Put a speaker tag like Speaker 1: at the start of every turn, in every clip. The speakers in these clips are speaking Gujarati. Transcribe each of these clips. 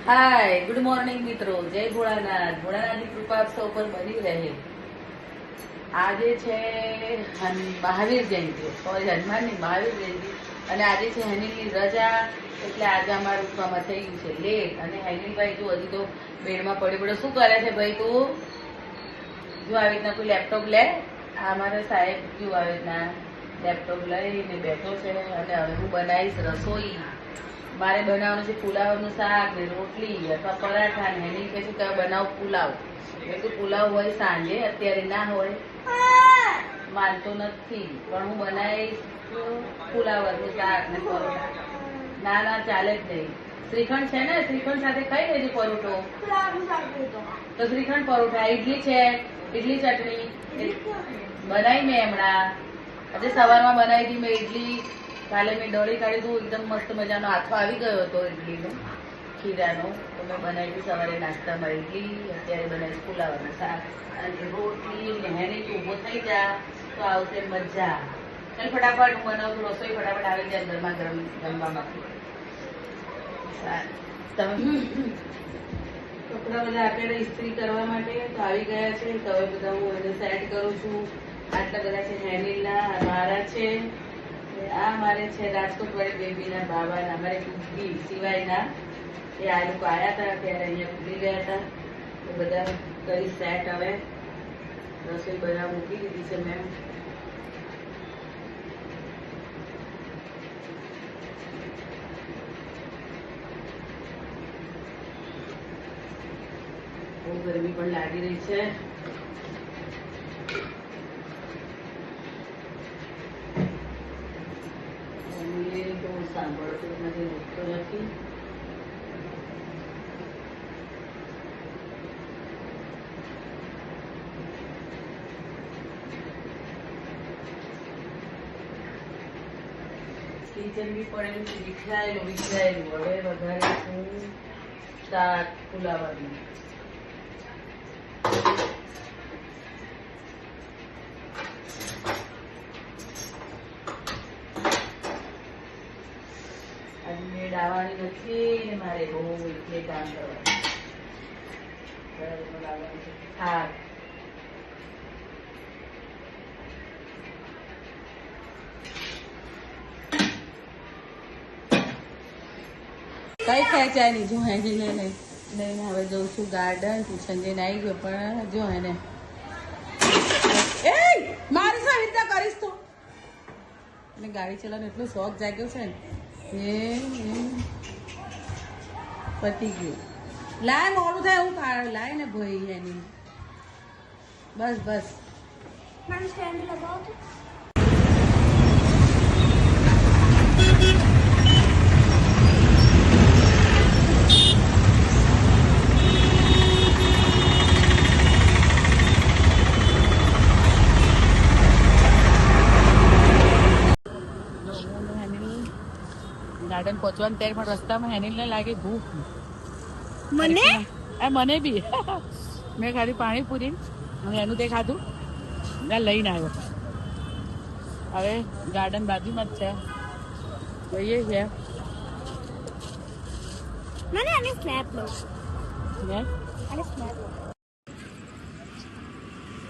Speaker 1: हाय गुड मॉर्निंग मित्रों, जय भोળાનાથ. ભોળાનાથની કૃપા આપ સૌ પર બની રહે. આજે છે મહાવીર જયંતિ, સોરી હનુમાનની મહાવીર જયંતિ, અને આજે છે હેનિલની રજા. એટલે આજે અમારે ઉઠવામાં થઈ ગયું છે લેટ. અને હેનિલભાઈ જો હજી તો બેડમાં પડી પડ્યો. શું કરે છે ભાઈ તું? જો આવી રીતના કોઈ લેપટોપ લે. આ અમારે સાહેબ જો આવી રીતના લેપટોપ લઈને બેઠો છે. અને હવે હું બનાવીશ રસોઈ. મારે બનાવવાનું છે પુલાવનું શાક ને રોટલી અથવા પરાઠા. ને એની કહે છે કે બનાવ પુલાવ. મેં તો પુલાવ હોય સાંજે, અત્યારે ના હોય. માનતો નથી, પણ હું બનાવીશ પુલાવનું શાક ને પરોઠા. ના ના, ચાલે જ નહીં. શ્રીખંડ છે ને, શ્રીખંડ સાથે ખાઈ લેજો પરોઠો. તો શ્રીખંડ પરોઠા. ઈડલી છે, ઈડલી ચટણી બનાવી મેં હમણાં. આજે સવારમાં બનાવી હતી મેં ઈડલી. કાલે મેં દોડી કાઢી હતું, એકદમ મસ્ત મજાનો હાથો આવી ગયો હતો ઈડલીનો, ખીરાનો. તો મેં બનાવી હતી સવારે નાસ્તામાં ઈડલી. અત્યારે બનાવી પુલાવનું શાક અને રોટલી. હેની ઊભો થઈ જા તો આવશે મજા. ચાલ ફટાફટ હું બનાવું છું રસોઈ. ફટાફટ આવી જાય ગરમા ગરમ જમવામાંથી. તમે કપડા બધા આપેલા ઇસ્ત્રી કરવા માટે તો આવી ગયા છે. તો હવે બધા હું એને સેટ કરું છું. આટલા બધા છે હેનિલના, મારા છે. આ મારે છે રાજકોટ વાળી બેબીના બાબાના, અમારે કુકી સિવાયના. એ આ લોકો આવ્યા હતા ત્યારે અહીંયા ભૂલી ગયા હતા. તો બધા કરી સેટ. હવે રસોઈ બનાવ મૂકી દીધી છે મેં. બહુ ગરમી પણ લાગી રહી છે. સાંભળતો નથી, ઉઠતો નથી. કિચન બી પડેલું છે, વિખરાયેલું. હવે વધારે શાક પુલાવવાનું. આજે મેળ આવવાની નથી ને મારે બહુ એટલે કામ કરવાનું. હા, કઈ ખેંચાય નહીં. જો હેને લઈને હવે જઉં છું ગાર્ડન. ટ્યુશન જઈને આવી ગયો, પણ જો એને એ મારી શું રીતે કરીશ તું? એટલે ગાડી ચલાવવાનો એટલો શોખ જાગ્યો છે ને. એ પતી ગયું. લાય મોડું થાય હું લાય ને ભાઈ એની. બસ બસ. ગાર્ડન પહોંચવાનું ત્યારે પણ રસ્તામાં હેનિલને લાગે ભૂખ. મને બી. મેં ખાધી પાણીપુરી અને એનું તે ખાધું ને લઈને આવ્યો. હવે ગાર્ડન બાજુમાં જ છે, જોઈએ છે.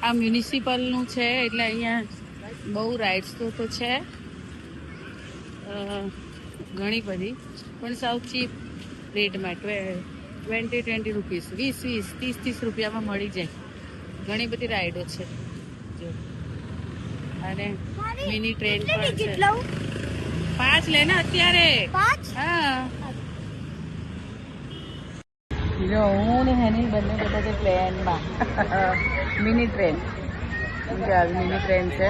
Speaker 1: આ મ્યુનિસિપલનું છે એટલે અહીંયા બહુ રાઇડ્સ તો છે ઘણી બધી, પણ સાવ ચીપ રેટમાં. 20 રૂપીસ, 20 30 રૂપિયામાં મળી જાય. ઘણી બધી રાઈડો છે જો. અને મિની ટ્રેન પણ છે. 5 લેને અત્યારે. હા, જો હું ને હેની બંને બેઠા છે પ્લેનમાં. Mini train. મિની ટ્રેન છે.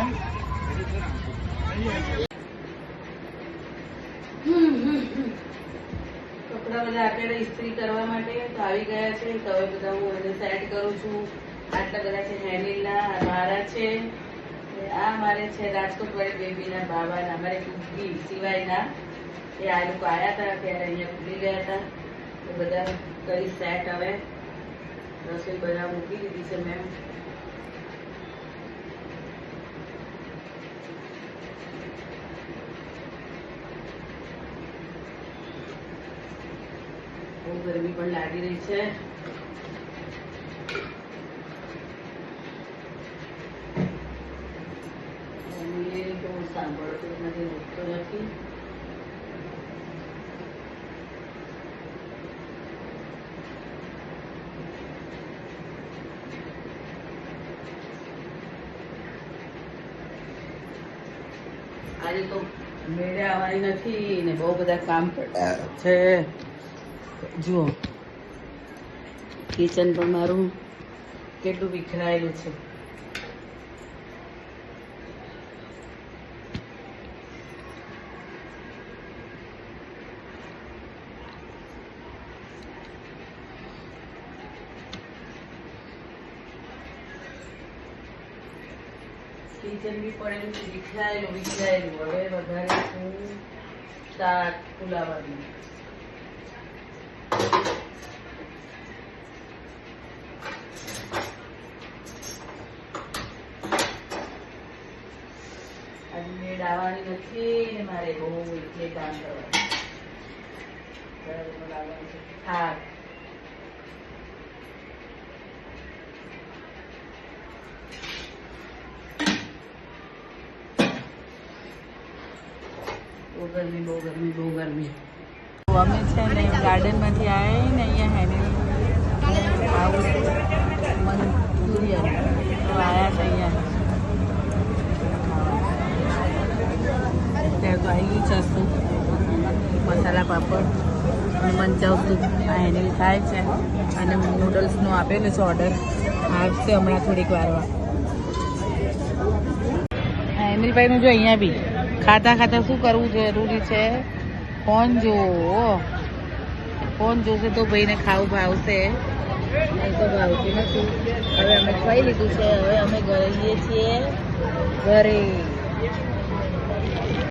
Speaker 1: કપડા બધા આપેલા ઇસ્ત્રી કરવા માટે તો આવી ગયા છે. તો હવે બધા હું એને સેટ કરું છું. આટલા બધા છે હેનિલના, મારા છે. આ મારે છે રાજકોટ વાળી બેબીના બાબાના, અમારે કુકી સિવાયના. એ આ લોકો આવ્યા હતા ત્યારે અહીંયા ભૂલી ગયા હતા. તો બધા કરી સેટ. હવે રસોઈ બનાવ મૂકી દીધી છે મેં. બહુ બહુ ગરમી પણ લાગી રહી છે. તો સાંભળતો નથી, ઉઠતો નથી. આજે તો મેળે આવવાની નથી ને બહુ બધા કામ પડ્યા છે. જુઓ કિચન પણ મારું કેટલું વિખરાયેલું છે. કિચન બી પડેલું છે, વિખરાયેલું. હવે વધારે શાક ફુલાવાનું. આજે મેળ આવવાની નથી ને મારે બહુ એટલે કામ કરવાનું છે. શાક બહુ ગરમી, બહુ ગરમી, બહુ ગરમી. અમે છે ને ગાર્ડનમાંથી આવ્યા ને અહીંયા હેની આવું મંચુરિયન તો આવ્યા છે અહીંયા. ત્યાં તો આવી ગયું છે સૂપ, મસાલા પાપડ અને મંચાવ સૂપ. આ હેની થાય છે અને નૂડલ્સનું આપેલું છે ઓર્ડર, આવશે હમણાં થોડીક વારમાં. હેનિલભાઈનું જો અહીંયા બી ખાતા ખાતા શું કરવું જરૂરી છે, ફોન જોવો. ફોન જોશે તો ભાઈને ખાવું ભાવશે, નહીં તો ભાવતું નથી. હવે અમે ખાઈ લીધું છે, હવે અમે ઘરે જઈએ છીએ ઘરે.